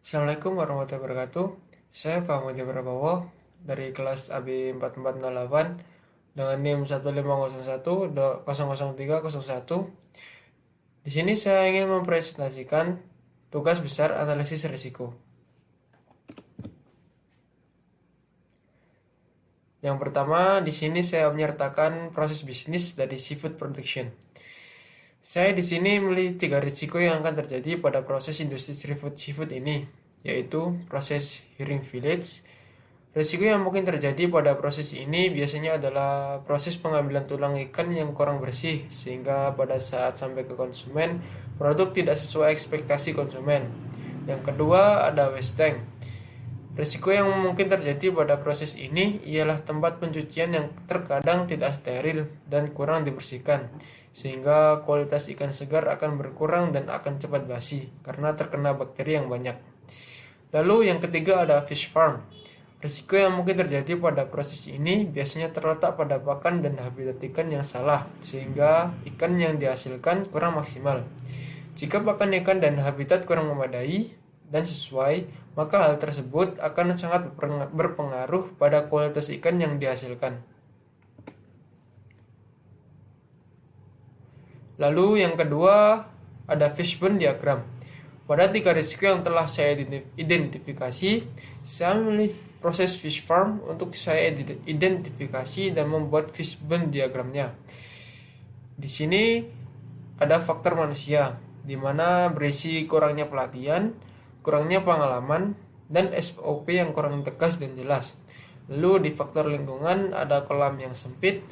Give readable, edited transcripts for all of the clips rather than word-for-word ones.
Assalamualaikum warahmatullahi wabarakatuh. Saya Fahmi Prabowo dari kelas AB 4408 dengan NIM 15010100301. Di sini saya ingin mempresentasikan tugas besar analisis risiko. Yang pertama, di sini saya menyertakan proses bisnis dari seafood production. Saya di sini melihat 3 risiko yang akan terjadi pada proses industri seafood ini, yaitu proses hearing village. Risiko yang mungkin terjadi pada proses ini biasanya adalah proses pengambilan tulang ikan yang kurang bersih, sehingga pada saat sampai ke konsumen, produk tidak sesuai ekspektasi konsumen. Yang kedua, ada waste tank. Risiko yang mungkin terjadi pada proses ini ialah tempat pencucian yang terkadang tidak steril dan kurang dibersihkan, sehingga kualitas ikan segar akan berkurang dan akan cepat basi karena terkena bakteri yang banyak. Lalu yang ketiga ada fish farm. Risiko yang mungkin terjadi pada proses ini biasanya terletak pada pakan dan habitat ikan yang salah, sehingga ikan yang dihasilkan kurang maksimal. Jika pakan ikan dan habitat kurang memadai dan sesuai, maka hal tersebut akan sangat berpengaruh pada kualitas ikan yang dihasilkan. Lalu yang kedua ada fishbone diagram. Pada 3 risiko yang telah saya identifikasi, saya memilih proses fish farm untuk saya identifikasi dan membuat fishbone diagramnya. Di sini ada faktor manusia, di mana berisi kurangnya pelatihan, kurangnya pengalaman, dan SOP yang kurang tegas dan jelas. Lalu di faktor lingkungan ada kolam yang sempit,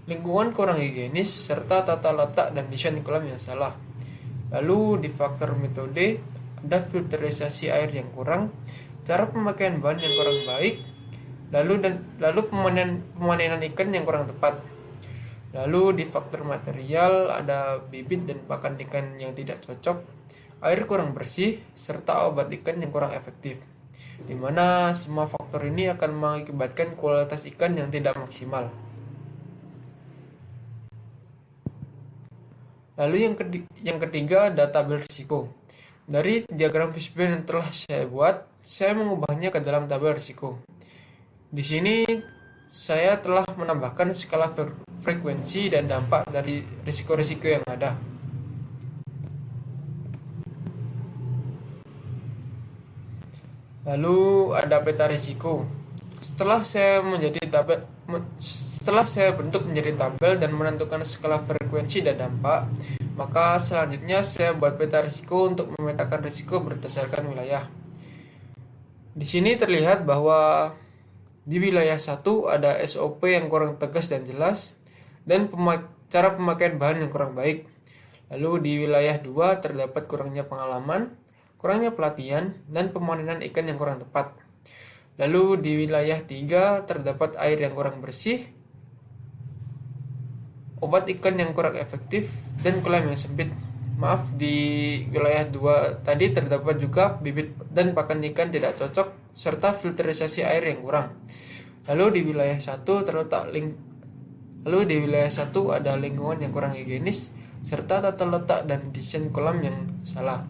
lingkungan kurang higienis, serta tata letak dan desain kolam yang salah. Lalu di faktor metode ada filterisasi air yang kurang, cara pemakaian bahan yang kurang baik, lalu pemanenan ikan yang kurang tepat. Lalu di faktor material ada bibit dan pakan ikan yang tidak cocok, air kurang bersih, serta obat ikan yang kurang efektif, di mana semua faktor ini akan mengakibatkan kualitas ikan yang tidak maksimal. Lalu yang ketiga ada tabel risiko. Dari diagram fishbone yang telah saya buat, saya mengubahnya ke dalam tabel risiko. Di sini saya telah menambahkan skala frekuensi dan dampak dari risiko-risiko yang ada. Lalu ada peta risiko. Setelah saya bentuk menjadi tabel dan menentukan skala frekuensi dan dampak, maka selanjutnya saya buat peta risiko untuk memetakan risiko berdasarkan wilayah. Di sini terlihat bahwa di wilayah 1 ada SOP yang kurang tegas dan jelas, dan cara pemakaian bahan yang kurang baik. Lalu di wilayah 2 terdapat kurangnya pengalaman, kurangnya pelatihan, dan pemanenan ikan yang kurang tepat. Lalu di wilayah 3 terdapat air yang kurang bersih, obat ikan yang kurang efektif, dan kolam yang sempit. Maaf, di wilayah 2 tadi terdapat juga bibit dan pakan ikan tidak cocok, serta filterisasi air yang kurang. Lalu di wilayah 1 ada lingkungan yang kurang higienis, serta tata letak dan desain kolam yang salah.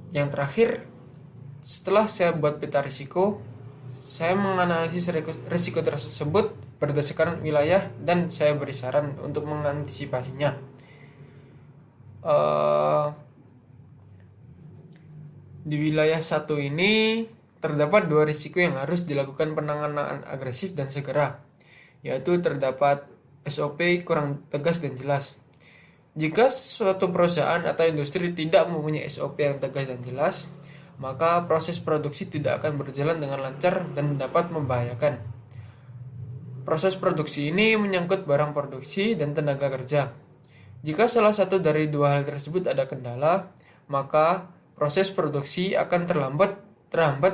Yang terakhir, setelah saya buat peta risiko, saya menganalisis risiko tersebut berdasarkan wilayah dan saya beri saran untuk mengantisipasinya. Di wilayah 1 ini terdapat 2 risiko yang harus dilakukan penanganan agresif dan segera, yaitu terdapat SOP kurang tegas dan jelas. Jika suatu perusahaan atau industri tidak mempunyai SOP yang tegas dan jelas, maka proses produksi tidak akan berjalan dengan lancar dan dapat membahayakan. Proses produksi ini menyangkut barang produksi dan tenaga kerja. Jika salah satu dari 2 hal tersebut ada kendala, maka proses produksi akan terhambat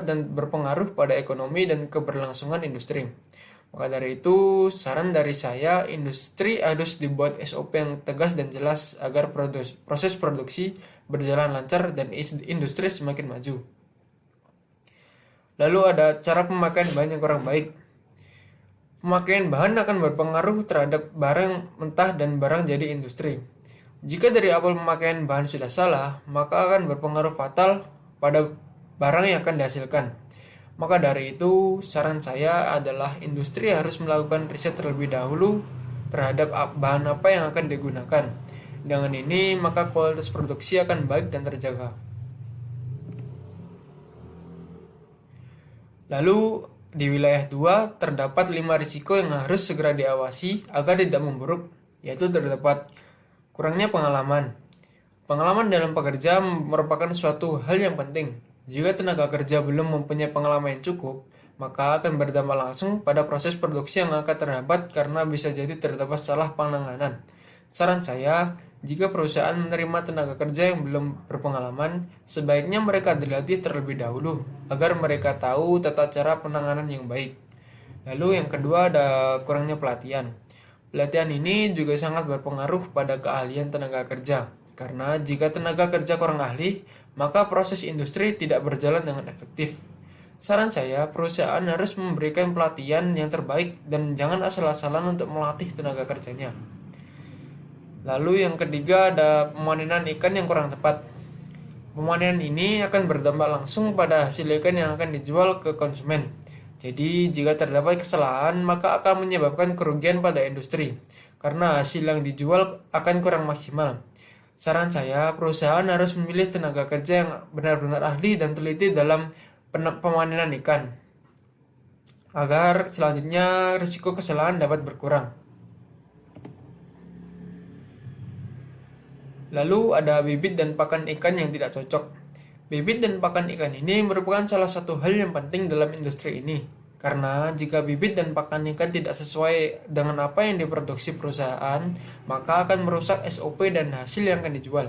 dan berpengaruh pada ekonomi dan keberlangsungan industri. Maka dari itu, saran dari saya, industri harus dibuat SOP yang tegas dan jelas agar proses produksi berjalan lancar dan industri semakin maju. Lalu ada cara pemakaian bahan yang kurang baik. Pemakaian bahan akan berpengaruh terhadap barang mentah dan barang jadi industri. Jika dari awal pemakaian bahan sudah salah, maka akan berpengaruh fatal pada barang yang akan dihasilkan. Maka dari itu, saran saya adalah industri harus melakukan riset terlebih dahulu terhadap bahan apa yang akan digunakan. Dengan ini, maka kualitas produksi akan baik dan terjaga. Lalu, di wilayah 2 terdapat 5 risiko yang harus segera diawasi agar tidak memburuk, yaitu terdapat kurangnya pengalaman. Pengalaman dalam pekerja merupakan suatu hal yang penting. Jika tenaga kerja belum mempunyai pengalaman yang cukup, maka akan berdampak langsung pada proses produksi yang akan terhambat karena bisa jadi terdapat salah penanganan. Saran saya, jika perusahaan menerima tenaga kerja yang belum berpengalaman, sebaiknya mereka dilatih terlebih dahulu agar mereka tahu tata cara penanganan yang baik. Lalu yang kedua ada kurangnya pelatihan. Pelatihan ini juga sangat berpengaruh pada keahlian tenaga kerja. Karena jika tenaga kerja kurang ahli, maka proses industri tidak berjalan dengan efektif. Saran saya, perusahaan harus memberikan pelatihan yang terbaik dan jangan asal-asalan untuk melatih tenaga kerjanya. Lalu yang ketiga ada pemanenan ikan yang kurang tepat. Pemanenan ini akan berdampak langsung pada hasil ikan yang akan dijual ke konsumen. Jadi, jika terdapat kesalahan, maka akan menyebabkan kerugian pada industri, karena hasil yang dijual akan kurang maksimal. Saran saya, perusahaan harus memilih tenaga kerja yang benar-benar ahli dan teliti dalam pemanenan ikan, agar selanjutnya risiko kesalahan dapat berkurang. Lalu ada bibit dan pakan ikan yang tidak cocok. Bibit dan pakan ikan ini merupakan salah satu hal yang penting dalam industri ini. Karena jika bibit dan pakan ikan tidak sesuai dengan apa yang diproduksi perusahaan, maka akan merusak SOP dan hasil yang akan dijual.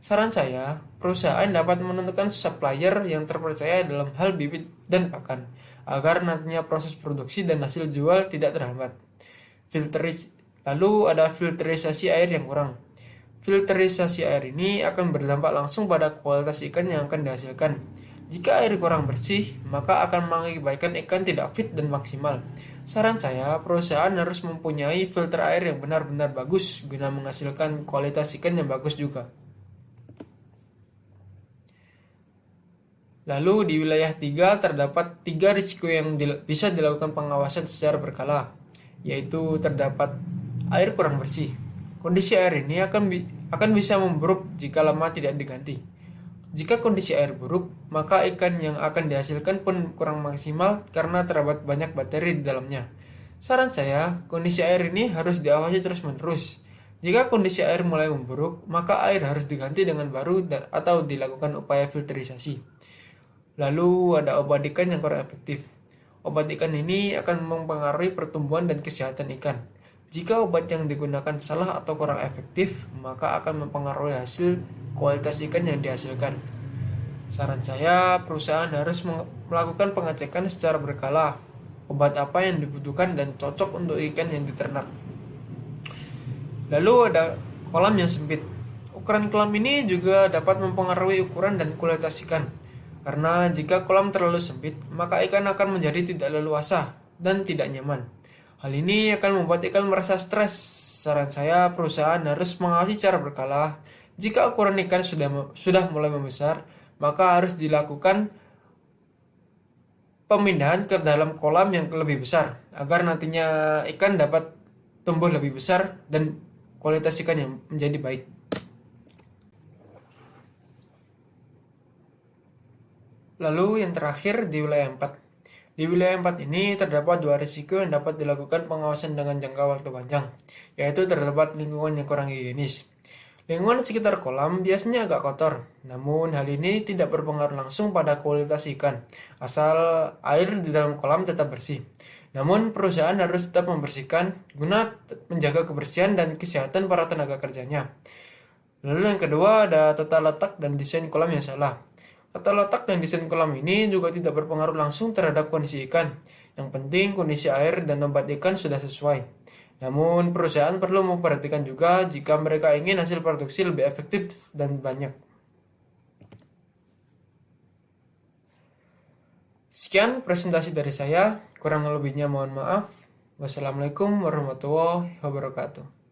Saran saya, perusahaan dapat menentukan supplier yang terpercaya dalam hal bibit dan pakan, agar nantinya proses produksi dan hasil jual tidak terhambat. Lalu ada filterisasi air yang kurang. Filterisasi air ini akan berdampak langsung pada kualitas ikan yang akan dihasilkan. Jika air kurang bersih, maka akan mengakibatkan ikan tidak fit dan maksimal. Saran saya, perusahaan harus mempunyai filter air yang benar-benar bagus guna menghasilkan kualitas ikan yang bagus juga. Lalu di wilayah 3 terdapat 3 risiko yang bisa dilakukan pengawasan secara berkala, yaitu terdapat air kurang bersih. Kondisi air ini akan bisa memburuk jika lama tidak diganti. Jika kondisi air buruk, maka ikan yang akan dihasilkan pun kurang maksimal karena terdapat banyak bakteri di dalamnya. Saran saya, kondisi air ini harus diawasi terus-menerus. Jika kondisi air mulai memburuk, maka air harus diganti dengan baru atau dilakukan upaya filterisasi. Lalu ada obat ikan yang kurang efektif. Obat ikan ini akan mempengaruhi pertumbuhan dan kesehatan ikan. Jika obat yang digunakan salah atau kurang efektif, maka akan mempengaruhi hasil kualitas ikan yang dihasilkan. Saran saya, perusahaan harus melakukan pengecekan secara berkala. Obat apa yang dibutuhkan dan cocok untuk ikan yang diternak. Lalu ada kolam yang sempit. Ukuran kolam ini juga dapat mempengaruhi ukuran dan kualitas ikan. Karena jika kolam terlalu sempit, maka ikan akan menjadi tidak leluasa dan tidak nyaman. Hal ini akan membuat ikan merasa stres. Saran saya, perusahaan harus mengawasi secara berkala. Jika ukuran ikan sudah mulai membesar, maka harus dilakukan pemindahan ke dalam kolam yang lebih besar, agar nantinya ikan dapat tumbuh lebih besar dan kualitas ikan yang menjadi baik. Lalu yang terakhir di wilayah 4. Di wilayah 4 ini terdapat 2 risiko yang dapat dilakukan pengawasan dengan jangka waktu panjang, yaitu terdapat lingkungan yang kurang higienis. Lingkungan sekitar kolam biasanya agak kotor, namun hal ini tidak berpengaruh langsung pada kualitas ikan, asal air di dalam kolam tetap bersih. Namun perusahaan harus tetap membersihkan guna menjaga kebersihan dan kesehatan para tenaga kerjanya. Lalu yang kedua ada tata letak dan desain kolam yang salah. Tata letak dan desain kolam ini juga tidak berpengaruh langsung terhadap kondisi ikan. Yang penting kondisi air dan obat ikan sudah sesuai. Namun perusahaan perlu memperhatikan juga jika mereka ingin hasil produksi lebih efektif dan banyak. Sekian presentasi dari saya, kurang lebihnya mohon maaf. Wassalamualaikum warahmatullahi wabarakatuh.